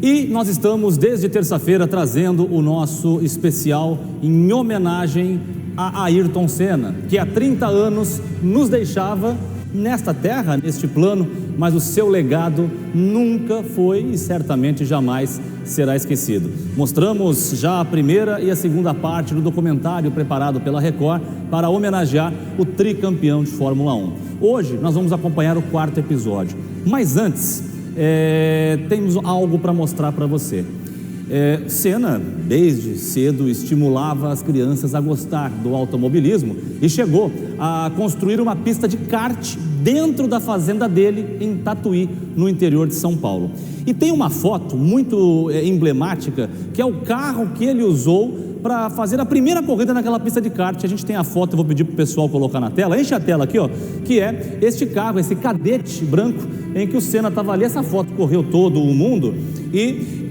E nós estamos desde terça-feira trazendo o nosso especial em homenagem a Ayrton Senna, que há 30 anos nos deixava nesta terra, neste plano, mas o seu legado nunca foi e certamente jamais será esquecido. Mostramos já a primeira e a segunda parte do documentário preparado pela Record para homenagear o tricampeão de Fórmula 1. Hoje nós vamos acompanhar o quarto episódio, mas antes temos algo para mostrar para você. Senna, desde cedo, estimulava as crianças a gostar do automobilismo e chegou a construir uma pista de kart dentro da fazenda dele em Tatuí, no interior de São Paulo. E tem uma foto muito emblemática, que é o carro que ele usou para fazer a primeira corrida naquela pista de kart. A gente tem a foto, eu vou pedir para o pessoal colocar na tela, enche a tela aqui, ó, que é este carro, esse cadete branco em que o Senna estava ali. Essa foto correu todo o mundo e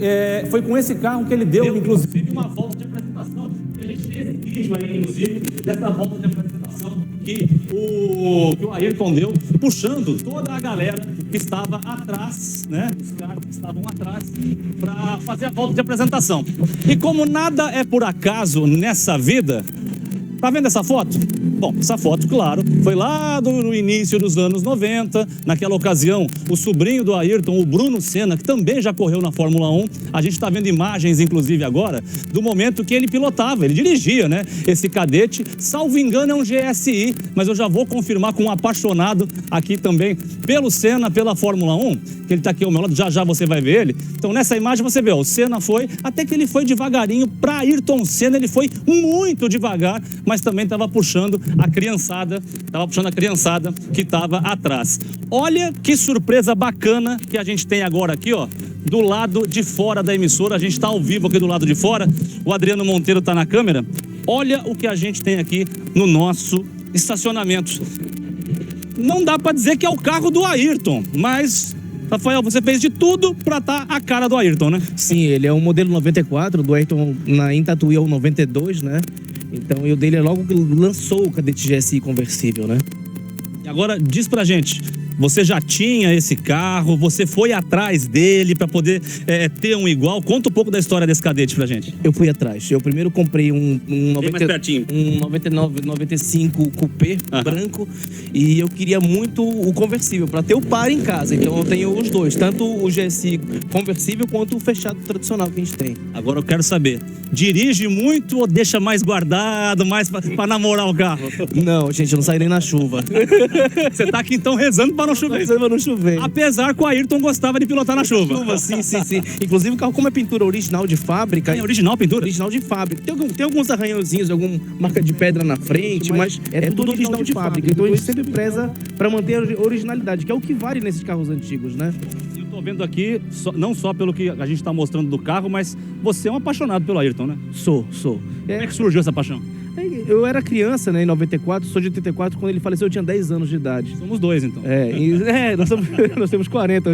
foi com esse carro que ele deu inclusive uma volta de apresentação, que a gente tem esse vídeo aí, inclusive, dessa volta de apresentação que o Ayrton deu, puxando toda a galera que estava atrás, né, os caras que estavam atrás, para fazer a volta de apresentação. E como nada é por acaso nessa vida, tá vendo essa foto? Bom, essa foto, claro, foi lá no início dos anos 90, naquela ocasião, o sobrinho do Ayrton, o Bruno Senna, que também já correu na Fórmula 1, a gente está vendo imagens, inclusive agora, do momento que ele pilotava, ele dirigia, né, esse cadete, salvo engano é um GSI, mas eu já vou confirmar com um apaixonado aqui também pelo Senna, pela Fórmula 1, que ele está aqui ao meu lado, já você vai ver ele. Então nessa imagem você vê, ó, o Senna foi, até que ele foi devagarinho, para Ayrton Senna ele foi muito devagar, mas também estava puxando a criançada que estava atrás. Olha que surpresa bacana que a gente tem agora aqui, ó, do lado de fora da emissora. A gente está ao vivo aqui do lado de fora, o Adriano Monteiro está na câmera. Olha o que a gente tem aqui no nosso estacionamento. Não dá para dizer que é o carro do Ayrton, mas... Rafael, você fez de tudo para estar a cara do Ayrton, né? Sim, ele é um modelo 94, do Ayrton em Tatuí é o 92, né? Então, e o dele é logo que lançou o cadete GSI conversível, né? E agora, diz pra gente, você já tinha esse carro, você foi atrás dele para poder ter um igual? Conta um pouco da história desse cadete pra gente. Eu fui atrás. Eu primeiro comprei um 99, 95 coupé branco, e eu queria muito o conversível para ter o par em casa. Então eu tenho os dois, tanto o GSI conversível quanto o fechado tradicional que a gente tem. Agora eu quero saber, dirige muito ou deixa mais guardado, mais para namorar o carro? Não, gente, eu não saio nem na chuva. Você tá aqui então rezando para não chover. Rezando para não chover. Apesar que o Ayrton gostava de pilotar na chuva. Sim. Inclusive o carro, como é pintura original de fábrica... É original pintura? Original de fábrica. Tem alguns arranhãozinhos, alguma marca de pedra na frente, mas é tudo original de fábrica. Então a gente sempre preza para manter a originalidade, que é o que vale nesses carros antigos, né? Eu tô vendo aqui, não só pelo que a gente está mostrando do carro, mas você é um apaixonado pelo Ayrton, né? Sou. Como é que surgiu essa paixão? Eu era criança, né, em 94, sou de 84, quando ele faleceu eu tinha 10 anos de idade. Somos dois, então. Nós temos 40.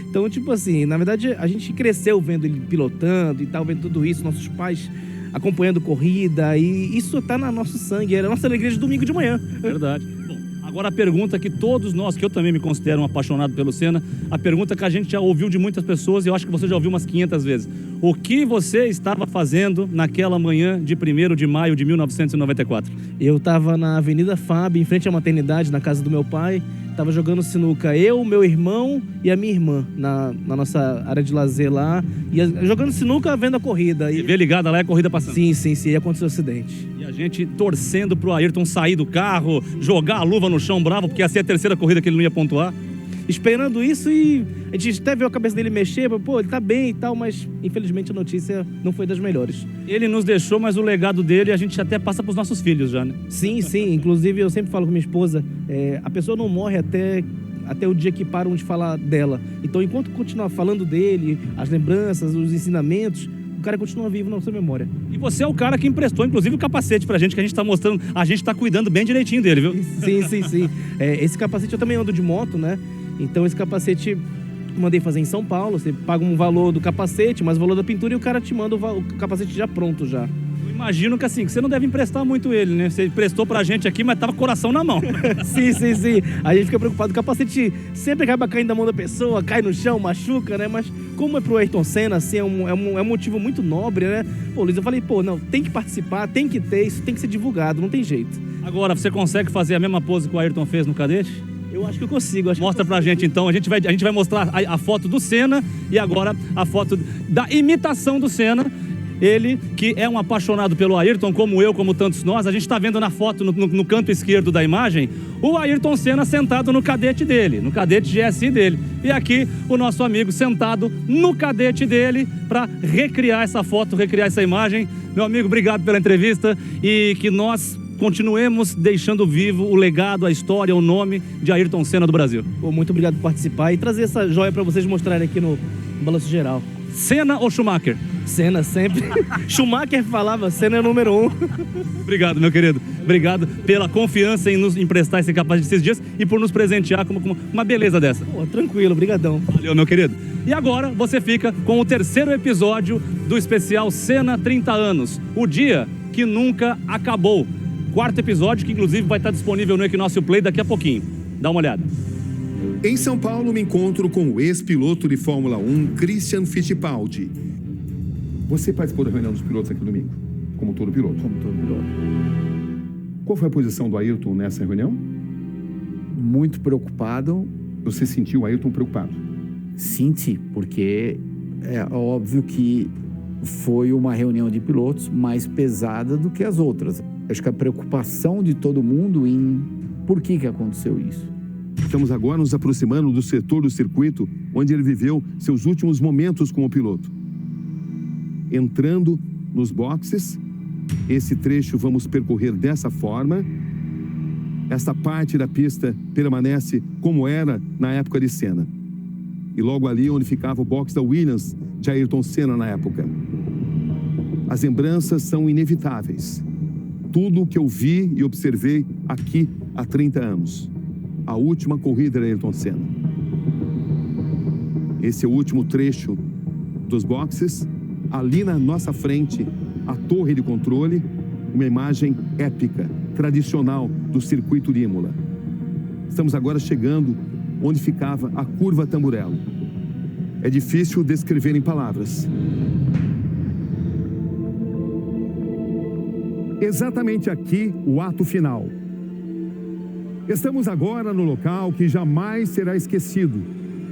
Então, tipo assim, na verdade, a gente cresceu vendo ele pilotando e tal, vendo tudo isso, nossos pais acompanhando corrida, e isso tá no nosso sangue, era a nossa alegria de domingo de manhã. Verdade. Bom, agora a pergunta que todos nós, que eu também me considero um apaixonado pelo Senna, a pergunta que a gente já ouviu de muitas pessoas, e eu acho que você já ouviu umas 500 vezes. O que você estava fazendo naquela manhã de 1º de maio de 1994? Eu estava na Avenida Fábio, em frente à maternidade, na casa do meu pai. Estava jogando sinuca, eu, meu irmão e a minha irmã, na nossa área de lazer lá. E jogando sinuca, vendo a corrida. E TV ligada lá e a corrida passando. Sim, e aconteceu o acidente. E a gente torcendo pro Ayrton sair do carro, jogar a luva no chão bravo, porque ia ser a terceira corrida que ele não ia pontuar. Esperando isso, e a gente até viu a cabeça dele mexer, pô, ele tá bem e tal, mas infelizmente a notícia não foi das melhores. Ele nos deixou, mas o legado dele a gente até passa pros nossos filhos já, né? Sim, inclusive eu sempre falo com minha esposa, a pessoa não morre até o dia que param de falar dela. Então enquanto continuar falando dele, as lembranças, os ensinamentos, o cara continua vivo na nossa memória. E você é o cara que emprestou, inclusive, o capacete pra gente, que a gente tá mostrando, a gente tá cuidando bem direitinho dele, viu? Sim. Esse capacete eu também ando de moto, né? Então esse capacete mandei fazer em São Paulo, você paga um valor do capacete, mais o valor da pintura, e o cara te manda o capacete já pronto já. Imagino que assim, que você não deve emprestar muito ele, né? Você emprestou pra gente aqui, mas tava com o coração na mão. Sim. A gente fica preocupado, o capacete sempre acaba caindo da mão da pessoa, cai no chão, machuca, né? Mas como é pro Ayrton Senna, assim, é um motivo muito nobre, né? Pô, Luiz, eu falei, não, tem que participar, tem que ter, isso tem que ser divulgado, não tem jeito. Agora, você consegue fazer a mesma pose que o Ayrton fez no cadete? Eu acho que eu consigo. Mostra pra gente então, a gente vai mostrar a foto do Senna e agora a foto da imitação do Senna. Ele, que é um apaixonado pelo Ayrton, como eu, como tantos nós, a gente está vendo na foto, no canto esquerdo da imagem, o Ayrton Senna sentado no cadete dele, no cadete GSI dele. E aqui, o nosso amigo sentado no cadete dele para recriar essa foto, recriar essa imagem. Meu amigo, obrigado pela entrevista e que nós continuemos deixando vivo o legado, a história, o nome de Ayrton Senna do Brasil. Pô, muito obrigado por participar e trazer essa joia para vocês mostrarem aqui no Balanço Geral. Senna ou Schumacher? Senna, sempre. Schumacher falava, Senna é o número 1. Obrigado, meu querido. Obrigado pela confiança em nos emprestar esse capacete esses dias e por nos presentear com uma beleza dessa. Pô, tranquilo, brigadão. Valeu, meu querido. E agora você fica com o terceiro episódio do especial Senna 30 anos, o dia que nunca acabou. Quarto episódio que inclusive vai estar disponível no Equinócio Play daqui a pouquinho. Dá uma olhada. Em São Paulo, me encontro com o ex-piloto de Fórmula 1, Christian Fittipaldi. Você participou da reunião dos pilotos aqui domingo? Como todo piloto? Como todo piloto. Qual foi a posição do Ayrton nessa reunião? Muito preocupado. Você sentiu o Ayrton preocupado? Senti, porque é óbvio que foi uma reunião de pilotos mais pesada do que as outras. Acho que a preocupação de todo mundo em por que aconteceu isso. Estamos agora nos aproximando do setor do circuito onde ele viveu seus últimos momentos como piloto. Entrando nos boxes, esse trecho vamos percorrer dessa forma. Esta parte da pista permanece como era na época de Senna. E logo ali onde ficava o box da Williams de Ayrton Senna na época. As lembranças são inevitáveis. Tudo o que eu vi e observei aqui há 30 anos. A última corrida de Ayrton Senna. Esse é o último trecho dos boxes. Ali na nossa frente, a torre de controle, uma imagem épica, tradicional do circuito de Imola. Estamos agora chegando onde ficava a curva Tamburello. É difícil descrever em palavras. Exatamente aqui, o ato final. Estamos agora no local que jamais será esquecido,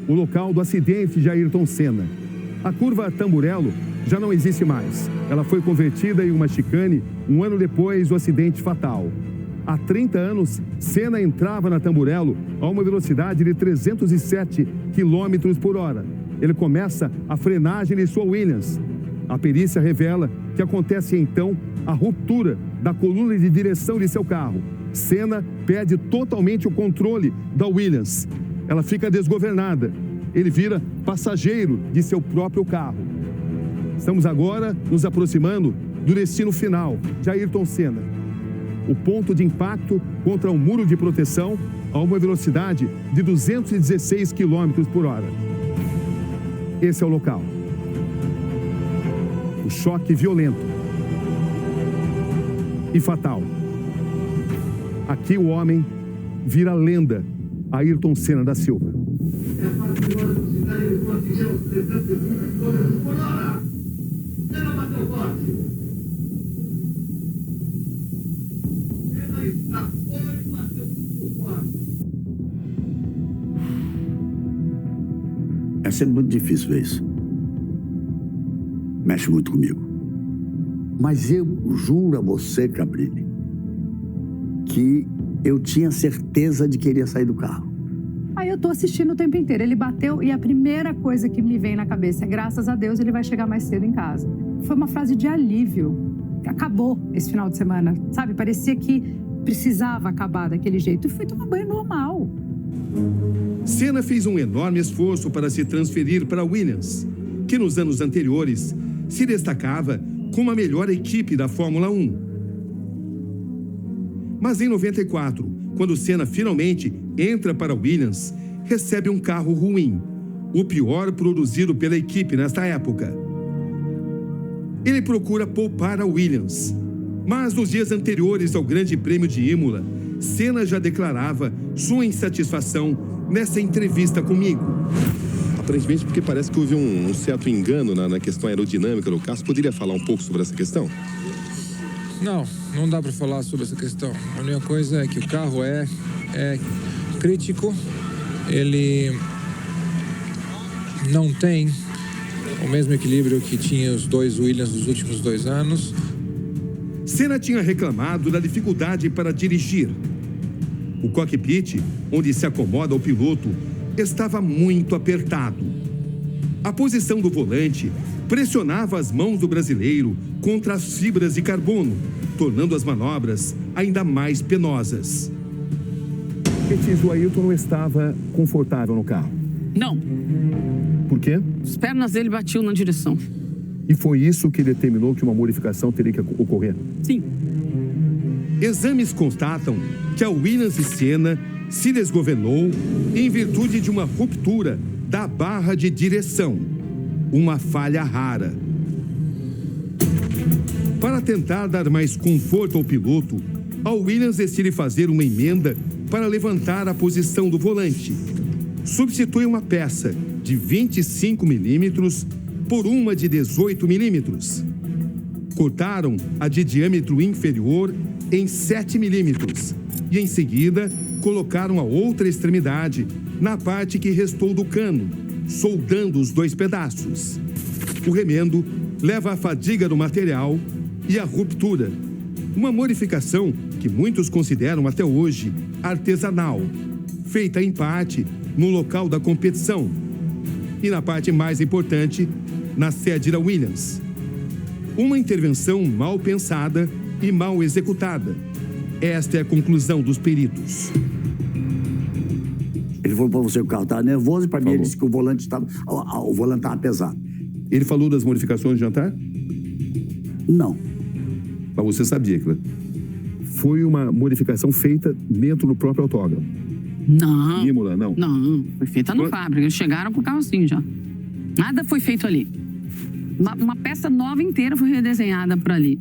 o local do acidente de Ayrton Senna. A curva Tamburello já não existe mais. Ela foi convertida em uma chicane um ano depois do acidente fatal. Há 30 anos, Senna entrava na Tamburello a uma velocidade de 307 km por hora. Ele começa a frenagem de sua Williams. A perícia revela que acontece então a ruptura da coluna de direção de seu carro. Senna perde totalmente o controle da Williams. Ela fica desgovernada. Ele vira passageiro de seu próprio carro. Estamos agora nos aproximando do destino final de Ayrton Senna. O ponto de impacto contra um muro de proteção a uma velocidade de 216 km por hora. Esse é o local. O choque violento e fatal. Aqui o homem vira lenda, Ayrton Senna da Silva. É sempre muito difícil ver isso. Mexe muito comigo. Mas eu juro a você, Cabrini, que eu tinha certeza de que ele ia sair do carro. Aí eu tô assistindo o tempo inteiro. Ele bateu e a primeira coisa que me vem na cabeça é: graças a Deus ele vai chegar mais cedo em casa. Foi uma frase de alívio. Acabou esse final de semana, sabe? Parecia que precisava acabar daquele jeito. E fui tomar banho normal. Senna fez um enorme esforço para se transferir para a Williams, que nos anos anteriores se destacava como a melhor equipe da Fórmula 1. Mas em 94, quando Senna finalmente entra para a Williams, recebe um carro ruim, o pior produzido pela equipe nesta época. Ele procura poupar a Williams. Mas nos dias anteriores ao Grande Prêmio de Imola, Senna já declarava sua insatisfação nessa entrevista comigo. Aparentemente, porque parece que houve um certo engano na questão aerodinâmica do carro. Você poderia falar um pouco sobre essa questão? Não dá para falar sobre essa questão. A única coisa é que o carro é crítico. Ele não tem o mesmo equilíbrio que tinha os dois Williams dos últimos 2 anos. Senna tinha reclamado da dificuldade para dirigir. O cockpit, onde se acomoda o piloto, estava muito apertado. A posição do volante pressionava as mãos do brasileiro contra as fibras de carbono, tornando as manobras ainda mais penosas. O Ayrton não estava confortável no carro. Não. Por quê? As pernas dele batiam na direção. E foi isso que determinou que uma modificação teria que ocorrer? Sim. Exames constatam que a Williams e Senna se desgovernou em virtude de uma ruptura da barra de direção, uma falha rara. Para tentar dar mais conforto ao piloto, a Williams decide fazer uma emenda para levantar a posição do volante. Substitui uma peça de 25 milímetros por uma de 18 milímetros. Cortaram a de diâmetro inferior em 7 milímetros e, em seguida, colocaram a outra extremidade na parte que restou do cano, soldando os 2 pedaços. O remendo leva à fadiga do material e à ruptura. Uma modificação que muitos consideram até hoje artesanal, feita em parte no local da competição e, na parte mais importante, na sede da Williams. Uma intervenção mal pensada e mal executada. Esta é a conclusão dos peritos. Ele falou para você que o carro estava nervoso e para mim ele disse que o volante estava pesado. Ele falou das modificações de jantar? Não. Mas você sabia que foi uma modificação feita dentro do próprio autódromo? Não. Imola, não? Não, foi feita na fábrica. Eles chegaram com o carro assim já. Nada foi feito ali. Uma peça nova inteira foi redesenhada por ali.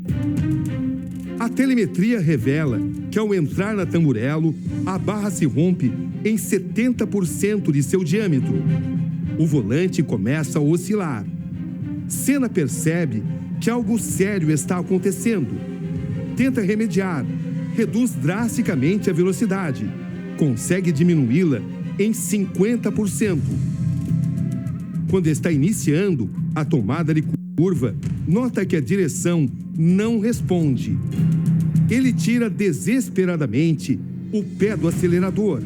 A telemetria revela que, ao entrar na Tamburello, a barra se rompe em 70% de seu diâmetro. O volante começa a oscilar. Senna percebe que algo sério está acontecendo. Tenta remediar, reduz drasticamente a velocidade, consegue diminuí-la em 50%. Quando está iniciando a tomada de curva, nota que a direção não responde. Ele tira desesperadamente o pé do acelerador.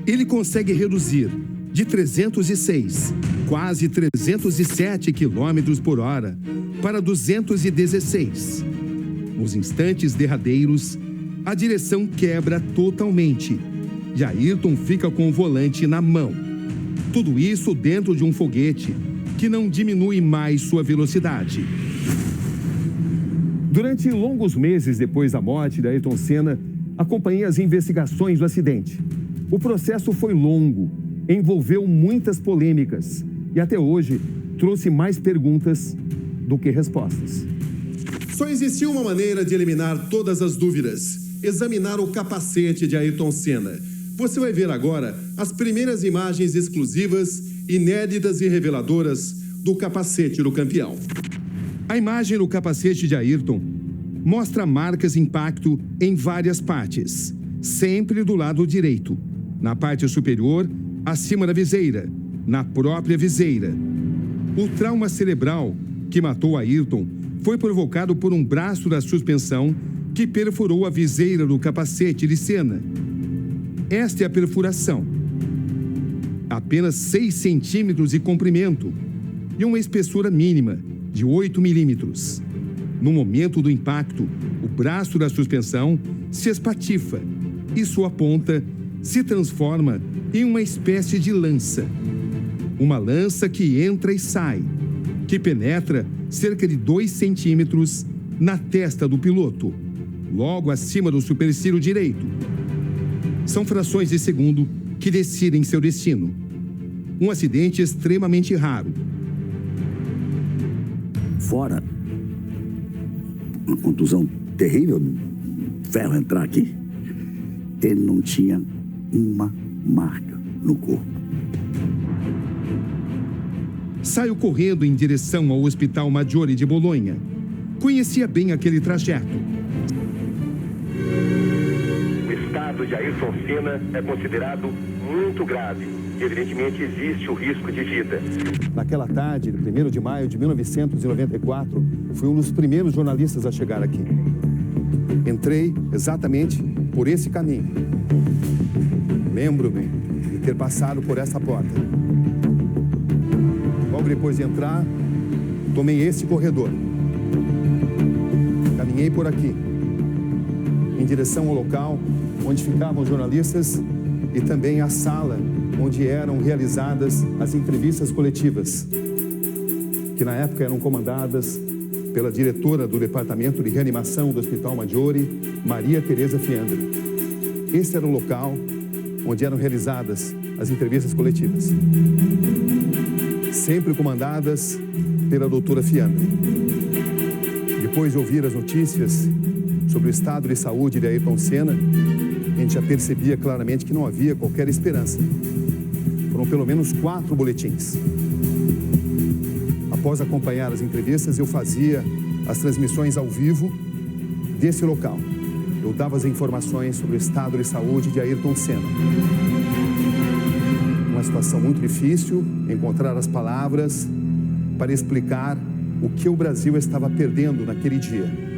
Ele consegue reduzir de 306, quase 307 km por hora, para 216. Nos instantes derradeiros, a direção quebra totalmente e Ayrton fica com o volante na mão. Tudo isso dentro de um foguete que não diminui mais sua velocidade. Durante longos meses depois da morte de Ayrton Senna, acompanhei as investigações do acidente. O processo foi longo, envolveu muitas polêmicas e até hoje trouxe mais perguntas do que respostas. Só existiu uma maneira de eliminar todas as dúvidas: examinar o capacete de Ayrton Senna. Você vai ver agora as primeiras imagens exclusivas, inéditas e reveladoras do capacete do campeão. A imagem do capacete de Ayrton mostra marcas de impacto em várias partes, sempre do lado direito, na parte superior, acima da viseira, na própria viseira. O trauma cerebral que matou Ayrton foi provocado por um braço da suspensão que perfurou a viseira do capacete de Senna. Esta é a perfuração. Apenas 6 centímetros de comprimento e uma espessura mínima de 8 milímetros. No momento do impacto, o braço da suspensão se espatifa e sua ponta se transforma em uma espécie de lança. Uma lança que entra e sai, que penetra cerca de 2 centímetros na testa do piloto, logo acima do supercílio direito. São frações de segundo que decidem seu destino. Um acidente extremamente raro. Fora uma contusão terrível, ferro entrar aqui. Ele não tinha uma marca no corpo. Saiu correndo em direção ao Hospital Maggiore de Bolonha. Conhecia bem aquele trajeto. O estado de Ayrton Senna é considerado muito grave. Evidentemente, existe o risco de vida. Naquela tarde, 1º de maio de 1994, fui um dos primeiros jornalistas a chegar aqui. Entrei exatamente por esse caminho. Lembro-me de ter passado por essa porta. Logo depois de entrar, tomei esse corredor. Caminhei por aqui, em direção ao local onde ficavam os jornalistas e também a sala onde eram realizadas as entrevistas coletivas, que na época eram comandadas pela diretora do Departamento de Reanimação do Hospital Maggiore, Maria Teresa Fiandri. Esse era o local onde eram realizadas as entrevistas coletivas, sempre comandadas pela doutora Fiandri. Depois de ouvir as notícias sobre o estado de saúde de Ayrton Senna, a gente já percebia claramente que não havia qualquer esperança. Foram pelo menos 4 boletins. Após acompanhar as entrevistas, eu fazia as transmissões ao vivo desse local. Eu dava as informações sobre o estado de saúde de Ayrton Senna. Uma situação muito difícil, encontrar as palavras para explicar o que o Brasil estava perdendo naquele dia.